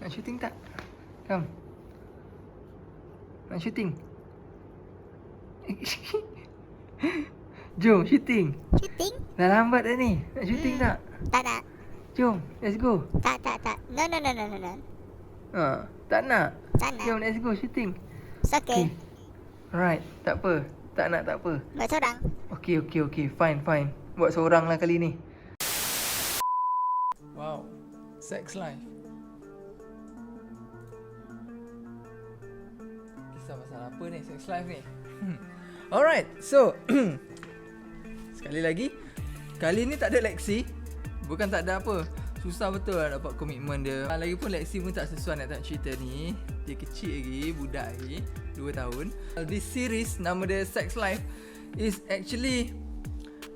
Nak shooting tak? Come. Nak shooting? Jom shooting. Shooting? Dah lambat dah ni. Nak shooting tak? Tak nak. Jom, let's go. Tak. No. Tak nak? Tak nak. Jom, let's go shooting. It's okay. Alright, tak apa. Tak nak, tak apa. Buat seorang. Okay. Fine. Buat seorang lah kali ni. Wow, sex life. Kisah pasal apa ni sex life ni? Alright, so sekali lagi, kali ni tak ada Lexi. Bukan tak ada apa, susah betul lah dapat komitmen dia. Lagipun Lexi pun tak sesuai nak tengok cerita ni. Dia kecil lagi, budak lagi, 2 tahun. This series, nama dia Sex Life, is actually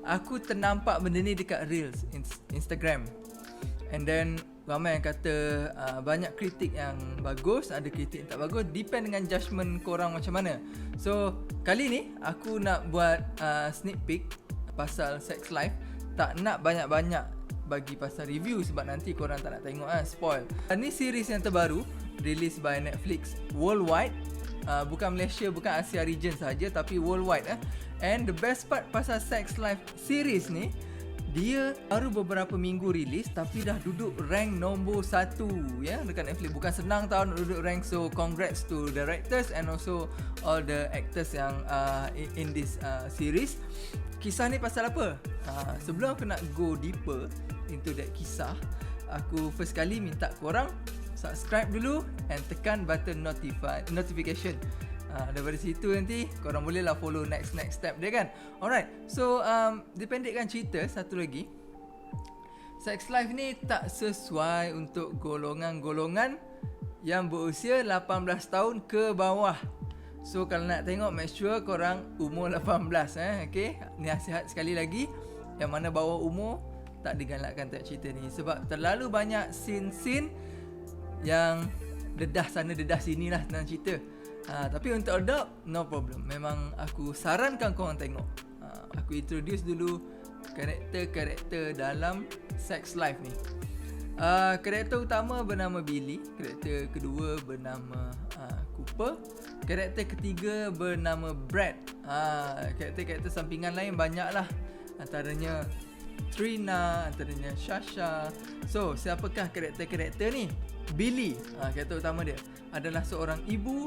aku ternampak benda ni dekat Reels Instagram. And then ramai yang kata banyak kritik yang bagus, ada kritik yang tak bagus. Depend dengan judgement korang macam mana. So kali ni aku nak buat sneak peek pasal Sex Life. Tak nak banyak-banyak bagi pasal review sebab nanti korang tak nak tengok spoil. Ni series yang terbaru, release by Netflix worldwide. Bukan Malaysia, bukan Asia region saja, tapi worldwide. And the best part pasal Sex Life series ni, dia baru beberapa minggu release tapi dah duduk rank nombor 1 ya dekat Netflix. Bukan senang tau nak duduk rank. So congrats to directors and also all the actors yang in this series. Kisah ni pasal apa? Sebelum aku nak go deeper into that kisah, aku first kali minta korang subscribe dulu and tekan button notification. Daripada situ nanti korang boleh lah follow next step dia kan. Alright, so dipendekkan cerita satu lagi, Sex Life ni tak sesuai untuk golongan-golongan yang berusia 18 tahun ke bawah. So kalau nak tengok, make sure korang umur 18 okay? Ni nasihat sekali lagi, yang mana bawah umur tak digalakkan tengok cerita ni sebab terlalu banyak scene-scene yang dedah sana dedah sini lah dalam cerita. Tapi untuk adult, no problem. Memang aku sarankan korang tengok. Aku introduce dulu karakter-karakter dalam Sex Life ni. Karakter utama bernama Billy. Karakter kedua bernama Cooper. Karakter ketiga bernama Brad. Karakter-karakter sampingan lain banyak lah. Antaranya Trina, antaranya Shasha. So, siapakah karakter-karakter ni? Billy, karakter utama dia, adalah seorang ibu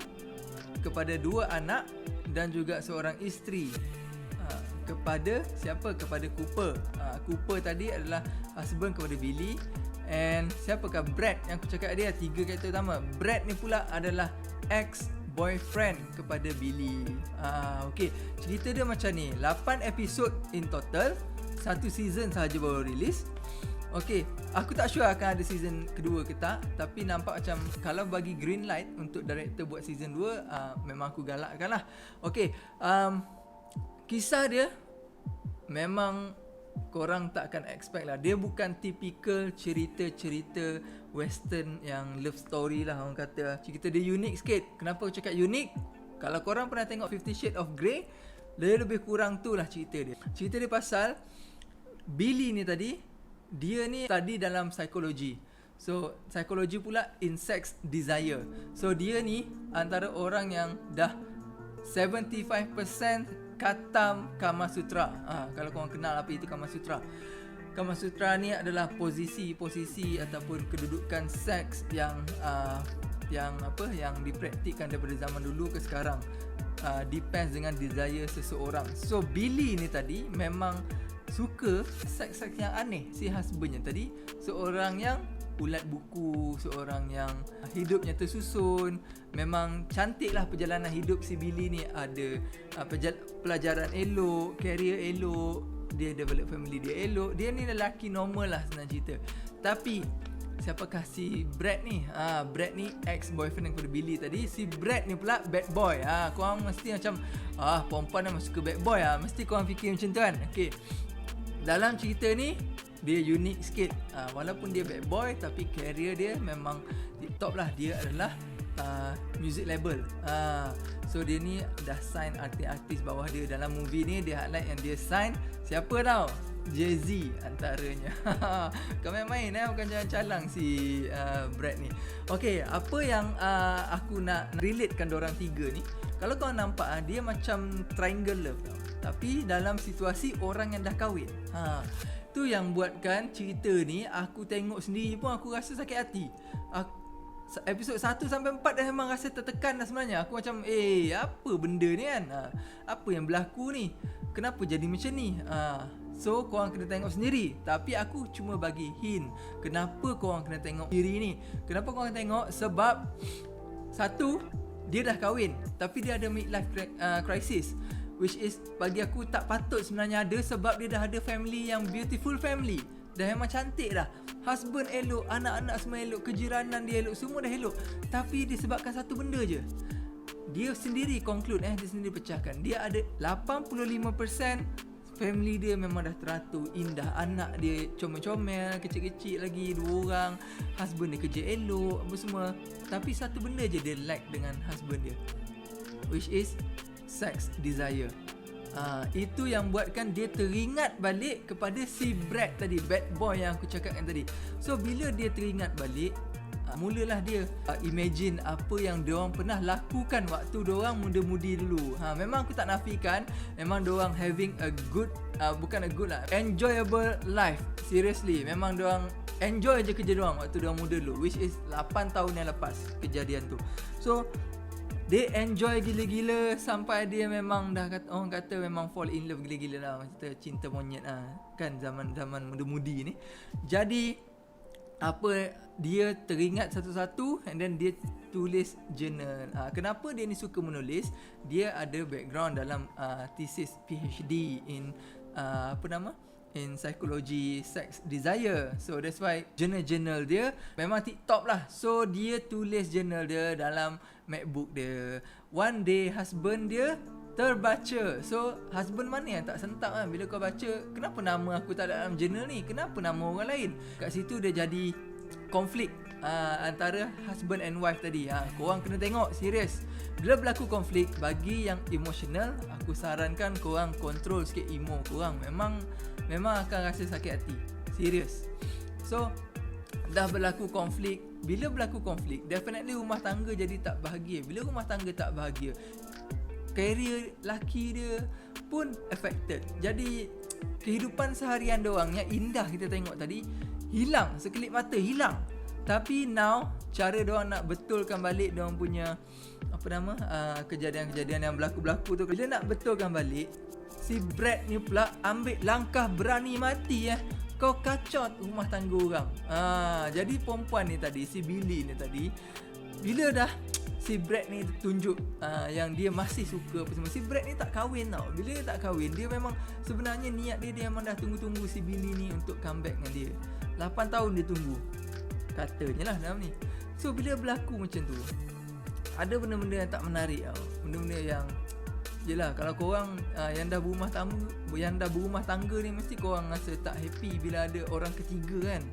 kepada 2 anak dan juga seorang isteri. Kepada siapa? Kepada Cooper. Cooper tadi adalah husband kepada Billy. And siapakah Brad yang aku cakap dia? 3 karakter utama. Brad ni pula adalah ex-boyfriend kepada Billy. Okay, cerita dia macam ni. 8 episod in total. 1 season sahaja baru release. Okay, aku tak sure akan ada season kedua ke tak. Tapi nampak macam kalau bagi green light untuk director buat season 2, memang aku galakkan lah. Okay, kisah dia memang korang tak akan expect lah. Dia bukan typical cerita-cerita western yang love story lah orang kata. Cerita dia unik sikit. Kenapa aku cakap unik? Kalau korang pernah tengok 50 Shades of Grey, dia lebih kurang tu lah cerita dia. Cerita dia pasal Billy ni tadi, dia ni study dalam psikologi. So psikologi pula in sex desire. So dia ni antara orang yang dah 75% khatam Kama Sutra. Kalau korang kenal apa itu Kama Sutra. Kama Sutra ni adalah posisi-posisi ataupun kedudukan seks yang dipraktikkan daripada zaman dulu ke sekarang. Depends dengan desire seseorang. So Billy ni tadi memang suka seks-seks yang aneh. Si husbandnya tadi seorang yang ulat buku, seorang yang hidupnya tersusun. Memang cantik lah perjalanan hidup si Billy ni. Ada pelajaran elok, career elok, dia develop family dia elok. Dia ni lelaki normal lah senang cerita. Tapi siapakah si Brad ni? Brad ni ex-boyfriend kepada Billy tadi. Si Brad ni pula bad boy. Korang mesti macam perempuan yang suka bad boy. Mesti korang fikir macam tu kan. Okay, dalam cerita ni dia unik sikit. Walaupun dia bad boy, tapi career dia memang tip top lah. Dia adalah music label. So dia ni dah sign artis-artis bawah dia. Dalam movie ni dia highlight yang dia sign siapa tau? Jay-Z antaranya. Kau main-main bukan calang-calang si Brad ni. Okay, apa yang aku nak relatekan dorang tiga ni, kalau kau nampak dia macam triangle love tau, tapi dalam situasi orang yang dah kahwin. Tu yang buatkan cerita ni aku tengok sendiri pun aku rasa sakit hati. Episod 1 sampai 4 dah memang rasa tertekan dah sebenarnya. Aku macam apa benda ni kan, apa yang berlaku ni, kenapa jadi macam ni. So korang kena tengok sendiri. Tapi aku cuma bagi hint kenapa korang kena tengok diri ni. Kenapa korang kena tengok, sebab satu, dia dah kahwin tapi dia ada midlife crisis, which is bagi aku tak patut sebenarnya ada. Sebab dia dah ada family yang beautiful family, dah memang cantik dah, husband elok, anak-anak semua elok, kejiranan dia elok, semua dah elok. Tapi disebabkan satu benda je, dia sendiri conclude dia sendiri pecahkan, dia ada 85% family dia memang dah teratur, indah, anak dia comel-comel, kecil-kecil lagi, 2 orang, husband dia kerja elok, apa semua. Tapi satu benda je dia lack dengan husband dia, which is sex desire. Itu yang buatkan dia teringat balik kepada si Brad tadi, bad boy yang aku cakapkan tadi. So bila dia teringat balik, mulalah dia imagine apa yang diorang pernah lakukan waktu diorang muda-mudi dulu. Memang aku tak nafikan, memang diorang having a good, bukan a good lah, enjoyable life. Seriously, memang diorang enjoy je kerja diorang waktu diorang muda dulu, which is 8 tahun yang lepas kejadian tu. So dia enjoy gila-gila sampai dia memang dah orang kata memang fall in love gila-gila lah, macam cinta monyet kan, zaman muda-mudi ni. Jadi apa, dia teringat satu-satu and then dia tulis journal. Kenapa dia ni suka menulis? Dia ada background dalam thesis PhD in in psychology sex desire. So that's why journal dia memang tip-top lah. So dia tulis journal dia dalam MacBook dia. One day husband dia terbaca. So husband mana yang tak sentak kan bila kau baca, kenapa nama aku tak ada dalam journal ni, kenapa nama orang lain. Kat situ dia jadi konflik antara husband and wife tadi. Korang kena tengok, serius. Bila berlaku konflik, bagi yang emotional, aku sarankan korang control sikit emo korang. Memang akan rasa sakit hati, serius. So dah berlaku konflik. Bila berlaku konflik, definitely rumah tangga jadi tak bahagia. Bila rumah tangga tak bahagia, career laki dia pun affected. Jadi kehidupan seharian diorang yang indah kita tengok tadi hilang, sekelip mata hilang. Tapi now cara diorang nak betulkan balik diorang punya kejadian-kejadian yang berlaku-berlaku tu, bila nak betulkan balik, si Brad ni pula ambil langkah berani mati. Kau kacau rumah tangga orang. Jadi perempuan ni tadi, si Billy ni tadi, bila dah si Brad ni tunjuk yang dia masih suka apa semua, si Brad ni tak kahwin tau. Bila dia tak kahwin, dia memang sebenarnya niat dia memang dah tunggu-tunggu si Billy ni untuk comeback dengan dia. 8 tahun dia tunggu, katanya lah dalam ni. So bila berlaku macam tu, ada benda-benda yang tak menarik tau. Benda-benda yang yelah, kalau korang yang dah berumah tangga ni, mesti korang rasa tak happy bila ada orang ketiga kan.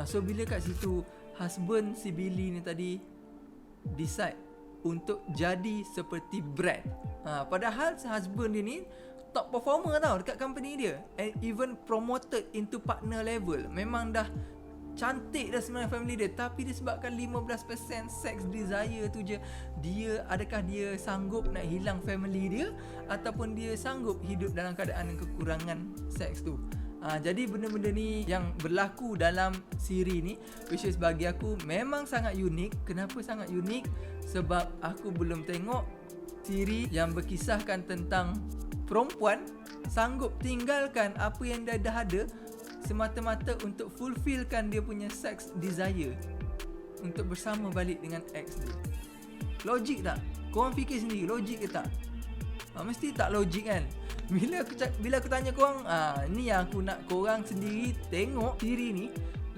So bila kat situ husband si Billy ni tadi decide untuk jadi seperti Brad. Padahal husband dia ni top performer tau dekat company dia, and even promoted into partner level. Memang dah cantik dah sebenarnya family dia, tapi disebabkan 15% sex desire tu je, adakah dia sanggup nak hilang family dia, ataupun dia sanggup hidup dalam keadaan kekurangan seks tu. Jadi benda-benda ni yang berlaku dalam siri ni, which is bagi aku memang sangat unik. Kenapa sangat unik? Sebab aku belum tengok siri yang berkisahkan tentang perempuan sanggup tinggalkan apa yang dia dah ada semata-mata untuk fulfillkan dia punya sex desire, untuk bersama balik dengan ex dia. Logik tak? Korang fikir sendiri, logik ke tak? Mesti tak logik kan. Bila aku tanya korang, ni yang aku nak korang sendiri tengok siri ni.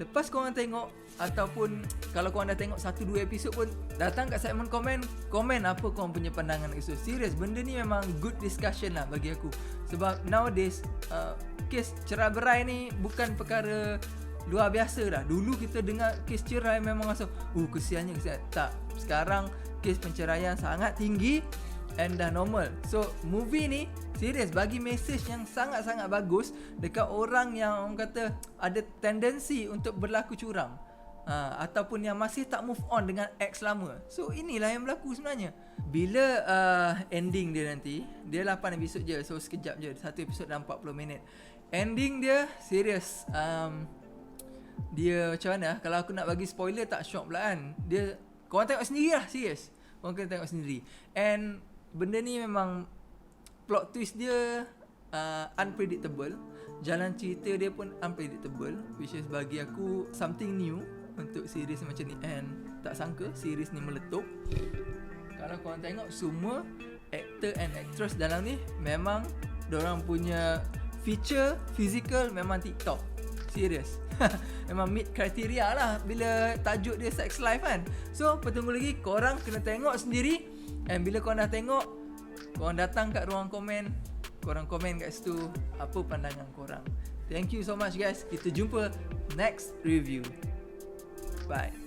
Lepas korang tengok, ataupun kalau korang dah tengok 1-2 episod pun, datang kat segmen komen apa korang punya pandangan. So serius, benda ni memang good discussion lah bagi aku. Sebab nowadays kes cerai berai ni bukan perkara luar biasa dah. Dulu kita dengar kes cerai memang rasa kesiannya. Tak, sekarang kes penceraian sangat tinggi. and dah normal. So movie ni serius bagi message yang sangat-sangat bagus dekat orang yang orang kata ada tendensi untuk berlaku curang, ataupun yang masih tak move on dengan ex lama. So inilah yang berlaku sebenarnya. Bila ending dia nanti, dia 8 episod je, so sekejap je, satu episod dalam 40 minit. Ending dia serius, dia macam mana, kalau aku nak bagi spoiler tak syok pula kan. Dia, korang tengok sendiri lah, serius, korang kena tengok sendiri. And benda ni memang plot twist dia unpredictable, jalan cerita dia pun unpredictable, which is bagi aku something new untuk series macam ni. And tak sangka series ni meletup. Kalau korang tengok, semua actor and actress dalam ni memang dorang punya feature physical memang TikTok. Serius. Memang meet kriteria lah bila tajuk dia sex life kan. So tunggu lagi, korang kena tengok sendiri. And bila korang dah tengok, korang datang kat ruang komen, korang komen kat situ apa pandangan korang. Thank you so much guys. Kita jumpa next review. Bye.